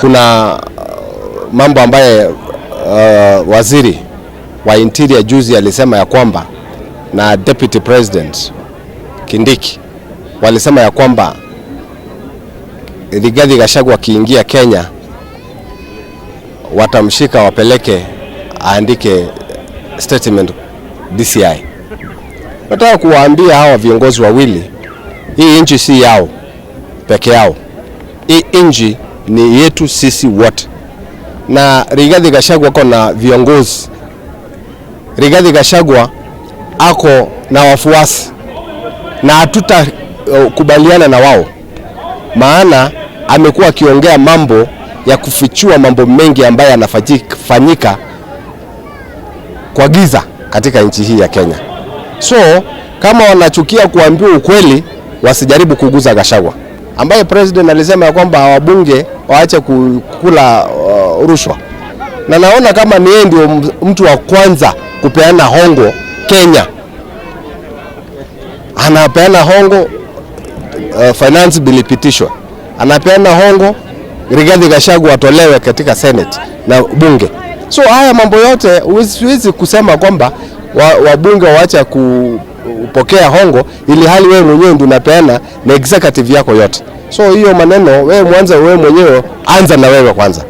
Kuna mambo ambaye waziri wa Interior juzi alisema ya kwamba na Deputy President Kindiki walisema ya kwamba Rigathi Gachagua akiingia Kenya watamshika wapeleke aandike statement DCI. Nataka kuwaambia hawa viongozi wawili, hii nchi si yao peke yao. Hii nchi ni yetu sisi wote. Na Rigathi Gachagua ako na viongozi. Rigathi Gachagua ako na wafuasi na hatutakubaliana na wao, maana amekuwa akiongea mambo ya kufichua mambo mengi ambayo yanafanyika kwa giza katika nchi hii ya Kenya. So kama wanachukia kuambiwa ukweli, wasijaribu kuguza Gachagua, ambaye president alisema ya kwamba wabunge waache kukula rushwa. Na naona kama ni yeye ndio mtu wa kwanza kupeana hongo Kenya. Anapeana hongo, finance bill ipitishwe. Anapeana hongo Rigathi Gachagua atolewe katika Senate na bunge. So haya mambo yote huwezi kusema kwamba wabunge waache kupokea hongo ili hali wewe mwenyewe ndio unapeana na executive yako yote. So hiyo maneno wewe mwanzo wewe mwenyewe anza na wewe kwanza.